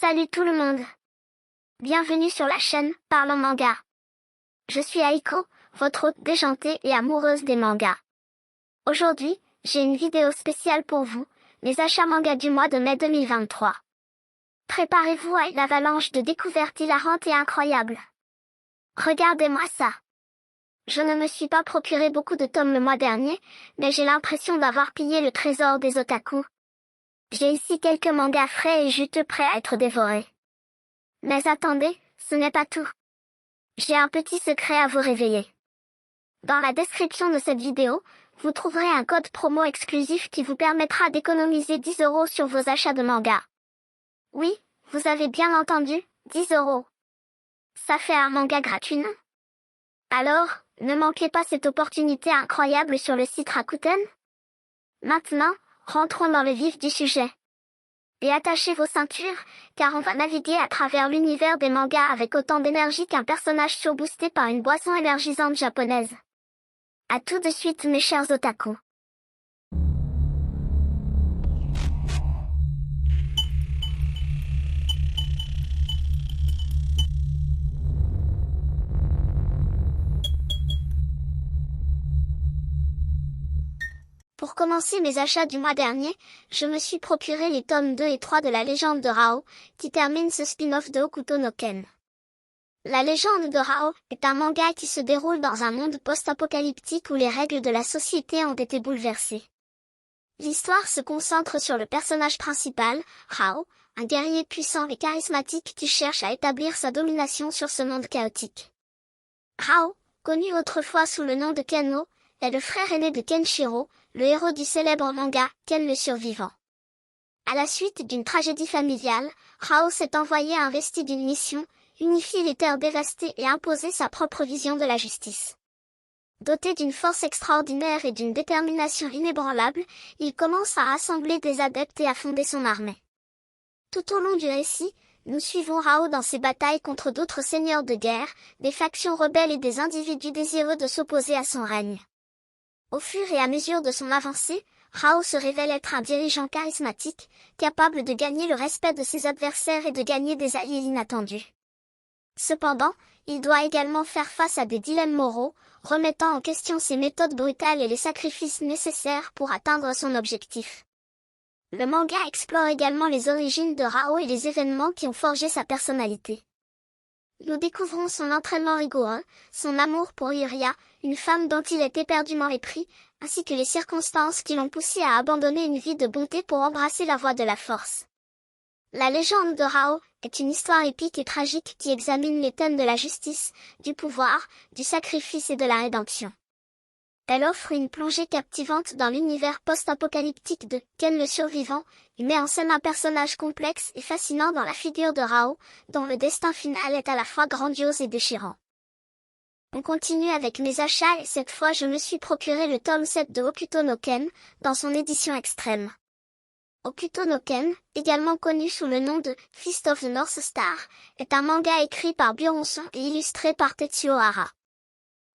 Salut tout le monde. Bienvenue sur la chaîne Parlons Manga. Je suis Aiko, votre hôte déjantée et amoureuse des mangas. Aujourd'hui, j'ai une vidéo spéciale pour vous, mes achats manga du mois de mai 2023. Préparez-vous à une avalanche de découvertes hilarantes et incroyables. Regardez-moi ça. Je ne me suis pas procuré beaucoup de tomes le mois dernier, mais j'ai l'impression d'avoir pillé le trésor des otaku. J'ai ici quelques mangas frais et juteux prêts à être dévorés. Mais attendez, ce n'est pas tout. J'ai un petit secret à vous révéler. Dans la description de cette vidéo, vous trouverez un code promo exclusif qui vous permettra d'économiser 10 € sur vos achats de manga. Oui, vous avez bien entendu, 10 €. Ça fait un manga gratuit, non? Alors, ne manquez pas cette opportunité incroyable sur le site Rakuten. Maintenant, rentrons dans le vif du sujet. Et attachez vos ceintures, car on va naviguer à travers l'univers des mangas avec autant d'énergie qu'un personnage surboosté par une boisson énergisante japonaise. À tout de suite mes chers otaku. Pour commencer mes achats du mois dernier, je me suis procuré les tomes 2 et 3 de la légende de Rao, qui termine ce spin-off de Hokuto no Ken. La légende de Rao est un manga qui se déroule dans un monde post-apocalyptique où les règles de la société ont été bouleversées. L'histoire se concentre sur le personnage principal, Rao, un guerrier puissant et charismatique qui cherche à établir sa domination sur ce monde chaotique. Rao, connu autrefois sous le nom de Kenno, est le frère aîné de Kenshiro, le héros du célèbre manga Ken le Survivant. À la suite d'une tragédie familiale, Rao s'est envoyé investir d'une mission, unifier les terres dévastées et imposer sa propre vision de la justice. Doté d'une force extraordinaire et d'une détermination inébranlable, il commence à rassembler des adeptes et à fonder son armée. Tout au long du récit, nous suivons Rao dans ses batailles contre d'autres seigneurs de guerre, des factions rebelles et des individus désireux de s'opposer à son règne. Au fur et à mesure de son avancée, Rao se révèle être un dirigeant charismatique, capable de gagner le respect de ses adversaires et de gagner des alliés inattendus. Cependant, il doit également faire face à des dilemmes moraux, remettant en question ses méthodes brutales et les sacrifices nécessaires pour atteindre son objectif. Le manga explore également les origines de Rao et les événements qui ont forgé sa personnalité. Nous découvrons son entraînement rigoureux, son amour pour Yuria, une femme dont il est éperdument épris, ainsi que les circonstances qui l'ont poussé à abandonner une vie de bonté pour embrasser la voie de la force. La légende de Rao est une histoire épique et tragique qui examine les thèmes de la justice, du pouvoir, du sacrifice et de la rédemption. Elle offre une plongée captivante dans l'univers post-apocalyptique de Ken le Survivant, et met en scène un personnage complexe et fascinant dans la figure de Rao, dont le destin final est à la fois grandiose et déchirant. On continue avec mes achats et cette fois je me suis procuré le tome 7 de Hokuto no Ken, dans son édition extrême. Hokuto no Ken, également connu sous le nom de Fist of the North Star, est un manga écrit par Bjornson et illustré par Tetsuo Hara.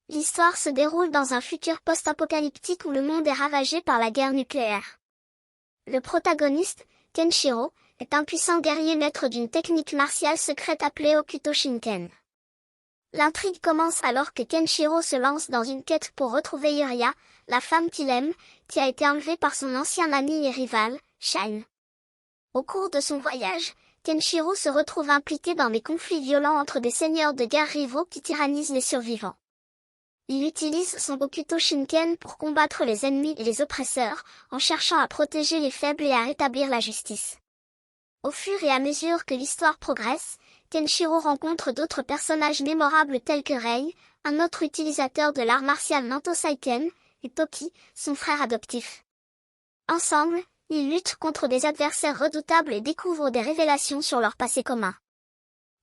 L'histoire se déroule dans un futur post-apocalyptique où le monde est ravagé par la guerre nucléaire. Le protagoniste, Kenshiro, est un puissant guerrier maître d'une technique martiale secrète appelée Hokuto Shinken. L'intrigue commence alors que Kenshiro se lance dans une quête pour retrouver Yuria, la femme qu'il aime, qui a été enlevée par son ancien ami et rival, Shine. Au cours de son voyage, Kenshiro se retrouve impliqué dans des conflits violents entre des seigneurs de guerre rivaux qui tyrannisent les survivants. Il utilise son Hokuto Shinken pour combattre les ennemis et les oppresseurs, en cherchant à protéger les faibles et à rétablir la justice. Au fur et à mesure que l'histoire progresse, Kenshiro rencontre d'autres personnages mémorables tels que Rei, un autre utilisateur de l'art martial Nanto Saiken, et Toki, son frère adoptif. Ensemble, ils luttent contre des adversaires redoutables et découvrent des révélations sur leur passé commun.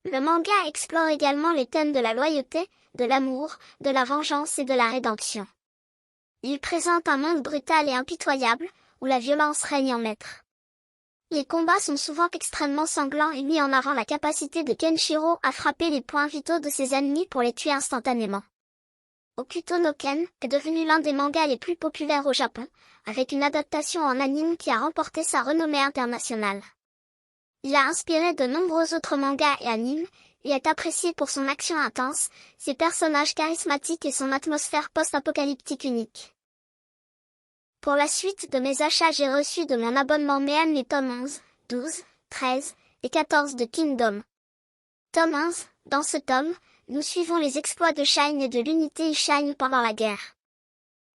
Le manga explore également les thèmes de la loyauté, de l'amour, de la vengeance et de la rédemption. Il présente un monde brutal et impitoyable, où la violence règne en maître. Les combats sont souvent extrêmement sanglants et mis en avant la capacité de Kenshiro à frapper les points vitaux de ses ennemis pour les tuer instantanément. Hokuto no Ken est devenu l'un des mangas les plus populaires au Japon, avec une adaptation en anime qui a remporté sa renommée internationale. Il a inspiré de nombreux autres mangas et animes, et est apprécié pour son action intense, ses personnages charismatiques et son atmosphère post-apocalyptique unique. Pour la suite de mes achats, j'ai reçu de mon abonnement Mehan les tomes 11, 12, 13 et 14 de Kingdom. Tome 11, dans ce tome, nous suivons les exploits de Shine et de l'unité Shine pendant la guerre.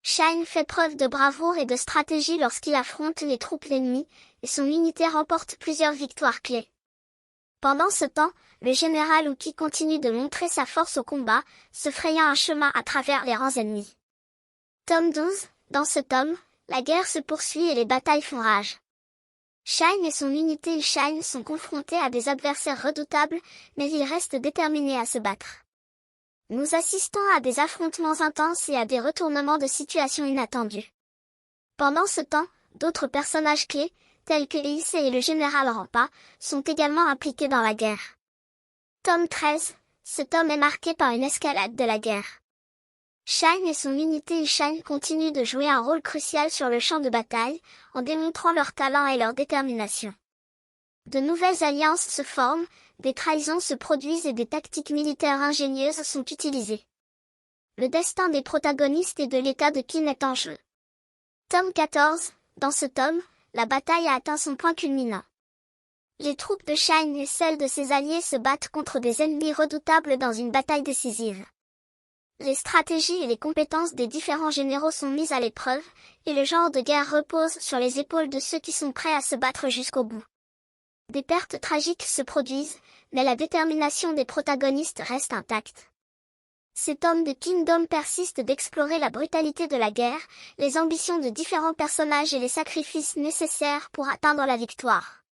Shine fait preuve de bravoure et de stratégie lorsqu'il affronte les troupes ennemies, et son unité remporte plusieurs victoires clés. Pendant ce temps, le général Uki continue de montrer sa force au combat, se frayant un chemin à travers les rangs ennemis. Tome 12, dans ce tome, la guerre se poursuit et les batailles font rage. Shine et son unité Shine sont confrontés à des adversaires redoutables, mais ils restent déterminés à se battre. Nous assistons à des affrontements intenses et à des retournements de situation inattendus. Pendant ce temps, d'autres personnages clés, tels que Issei et le général Rampa, sont également impliqués dans la guerre. Tome 13, ce tome est marqué par une escalade de la guerre. Shine et son unité Shine continuent de jouer un rôle crucial sur le champ de bataille, en démontrant leur talent et leur détermination. De nouvelles alliances se forment, des trahisons se produisent et des tactiques militaires ingénieuses sont utilisées. Le destin des protagonistes et de l'état de Qin est en jeu. Tome 14, dans ce tome, la bataille a atteint son point culminant. Les troupes de Shine et celles de ses alliés se battent contre des ennemis redoutables dans une bataille décisive. Les stratégies et les compétences des différents généraux sont mises à l'épreuve, et le genre de guerre repose sur les épaules de ceux qui sont prêts à se battre jusqu'au bout. Des pertes tragiques se produisent, mais la détermination des protagonistes reste intacte. Cet tome de Kingdom persiste d'explorer la brutalité de la guerre, les ambitions de différents personnages et les sacrifices nécessaires pour atteindre la victoire.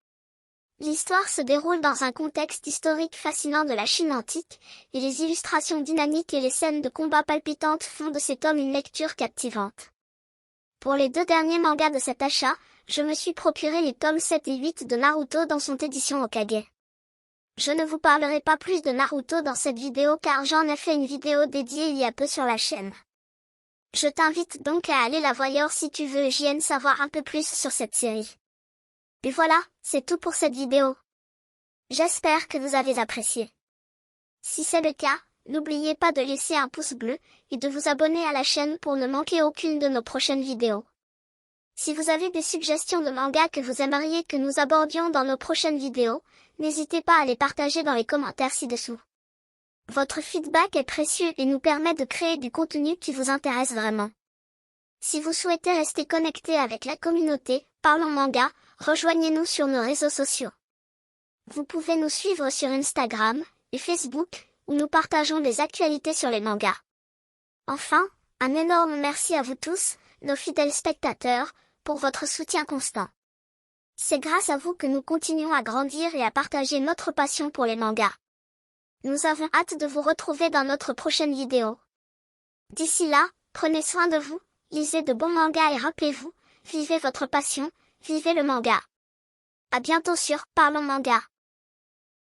L'histoire se déroule dans un contexte historique fascinant de la Chine antique, et les illustrations dynamiques et les scènes de combat palpitantes font de cet tome une lecture captivante. Pour les 2 derniers mangas de cet achat, je me suis procuré les tomes 7 et 8 de Naruto dans son édition Hokage. Je ne vous parlerai pas plus de Naruto dans cette vidéo car j'en ai fait une vidéo dédiée il y a peu sur la chaîne. Je t'invite donc à aller la voir si tu veux savoir un peu plus sur cette série. Et voilà, c'est tout pour cette vidéo. J'espère que vous avez apprécié. Si c'est le cas, n'oubliez pas de laisser un pouce bleu et de vous abonner à la chaîne pour ne manquer aucune de nos prochaines vidéos. Si vous avez des suggestions de mangas que vous aimeriez que nous abordions dans nos prochaines vidéos, n'hésitez pas à les partager dans les commentaires ci-dessous. Votre feedback est précieux et nous permet de créer du contenu qui vous intéresse vraiment. Si vous souhaitez rester connecté avec la communauté, Parlons Manga, rejoignez-nous sur nos réseaux sociaux. Vous pouvez nous suivre sur Instagram et Facebook, où nous partageons des actualités sur les mangas. Enfin, un énorme merci à vous tous, nos fidèles spectateurs, pour votre soutien constant. C'est grâce à vous que nous continuons à grandir et à partager notre passion pour les mangas. Nous avons hâte de vous retrouver dans notre prochaine vidéo. D'ici là, prenez soin de vous, lisez de bons mangas et rappelez-vous, vivez votre passion, vivez le manga. À bientôt sur Parlons Manga.